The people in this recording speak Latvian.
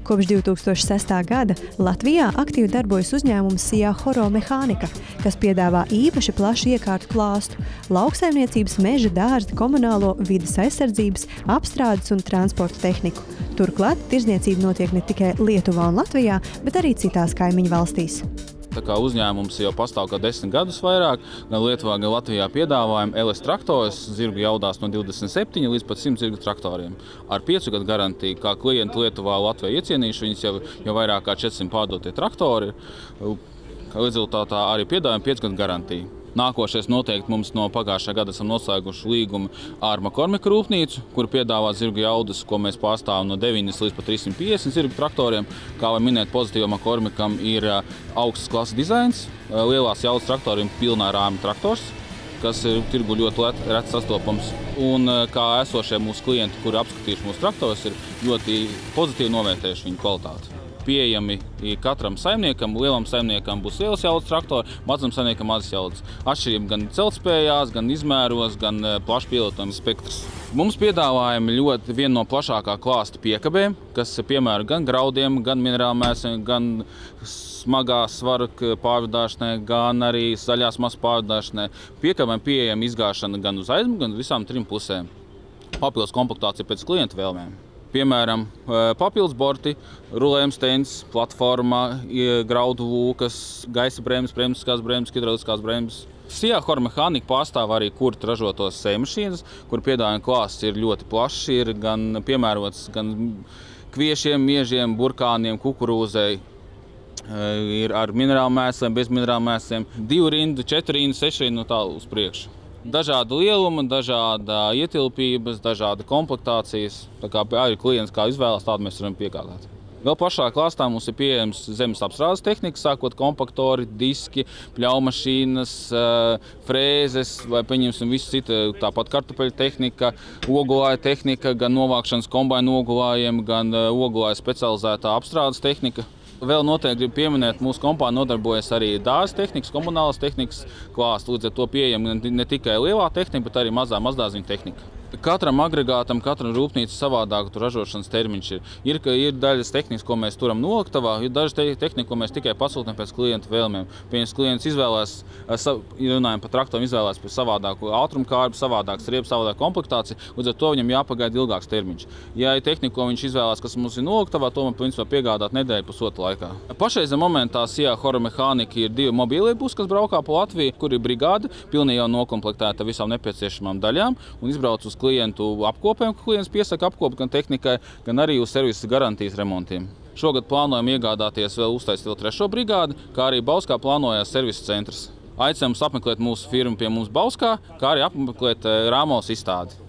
Kopš 2006. gada Latvijā aktīvi darbojas uzņēmums Sijā Horo Mehānika, kas piedāvā īpaši plašu iekārtu klāstu – lauksaimniecības, meža, dārza, komunālo, vides aizsardzības, apstrādes un transporta tehniku. Turklāt tirdzniecība notiek ne tikai Lietuvā un Latvijā, bet arī citās kaimiņu valstīs. Tā kā uzņēmums jau pastāv kā 10 gadus vairāk, gan Lietuvā, gan Latvijā piedāvājam LS traktorus, zirgu jaudās no 27 līdz pat 100 zirgu traktoriem. Ar 5 gadu garantiju, kā klienti Lietuvā, Latvijā iecienījuši, viņas jau vairāk kā 400 pārdotie traktori. Kā rezultātā arī piedāvājam 5 gadu garantiju. Nākošais noteikti mums no pagājušā gada esam noslēguši līgumu ar McCormick rūpnīcu, kur piedāvā zirgu jaudas, ko mēs pārstāvam no 9 līdz pat 350 zirgu traktoriem. Kā var minēt, pozitīvo McCormickam ir augstas klases dizains, lielās jaudas traktoriem pilnā rāmja traktors, kas ir tirgu ļoti reti sastopams. Un kā esošie mūsu klienti, kuri apskatījuši mūsu traktorus, ir ļoti pozitīvi novērtējuši viņu kvalitāti. Pieejami katram saimniekam, lielam saimniekam būs lielas jaudas traktori, mazam saimniekam mazas jaudas. Atšķirība gan celtspējās, gan izmēros, gan plašs pielietojuma spektrs. Mums piedāvājumi viena no plašākā klāsta piekabēm, kas piemēra gan graudiem, gan minerālmēsliem, gan smagā svara pārvadāšanai, gan arī zaļās masas pārvadāšanai. Piekabēm pieejama izgāšana gan uz aizmuguri, gan visām 3 pusēm. Papildus komplektācija pēc klienta vēlmēm. Piemēram, papildus borti, rulējums stends, platforma, graudu lūkas, gaisa bremzes, bremziskās bremzes, hidrauliskās bremzes. Sijā Horo Mehānika pārstāv arī kurta ražotos sējmašīnas, kur piedāvājuma klāsts ir ļoti plašs, ir gan piemērots gan kviešiem, miežiem, burkāniem, kukurūzei. Ir ar minerālmēsliem, bez minerālmēsliem, 2 rindu, 4 rindu, 6 rindu un tā uz priekšu. Dažāda lieluma, dažāda ietilpības, dažāda komplektācijas. Tā kā arī klients kā izvēlas, tādu mēs varam piegādāt. Vēl plašā klāstā mums ir pieejams zemes apstrādes tehnika, sākot kompaktori, diski, pļaumašīnas, frēzes vai pieņemsim visu citu, tāpat kartupeļu tehnika, ogulāja tehnika, gan novākšanas kombainu ogulājiem, gan ogulāja specializētā apstrādes tehnika. Vēl noteikti gribu pieminēt, mūsu kompānija nodarbojas arī dārza tehnikas, komunālas tehnikas klāstu. Līdz ar to pieejama ne tikai lielā tehnika, bet arī mazdārziņa tehnika. Katram agregātam, katram rūpnīcam savādāk ražošanas termiņš ir. Ir daļas tehnikas, ko mēs turam noliktavā, ir dažas tehnika, ko mēs tikai pasūtām pēc klienta vēlmēm. Pieņems klients izvēlās, runājam par traktoru, izvēlās par savādāku ātrumkārbu, savādāku striepu, savādāku komplektāciju, līdz ar to viņam jāpagaida ilgāks termiņš. Ja ir tehnika, ko viņš izvēlās, kas mums ir noliktavā, to man principā piegādāt nedēļu pusotru laikā. Pašreizē momentā Sijā Horo Mehānika ir 2 mobīlie busi, kas braukā pa Latviju, kur ir brigāde, pilnīgi jau nokomplektēta visām nepieciešamām daļām un izbrauc uz klientu apkopēm, ka klients piesaka apkopu gan tehnikai, gan arī uz servisa garantijas remontiem. Šogad plānojam iegādāties uztaisīt vēl 3. brigādi, kā arī Bauskā plānojās servisa centrs. Aicinām apmeklēt mūsu firmu pie mums Bauskā, kā arī apmeklēt Rāmos izstādi.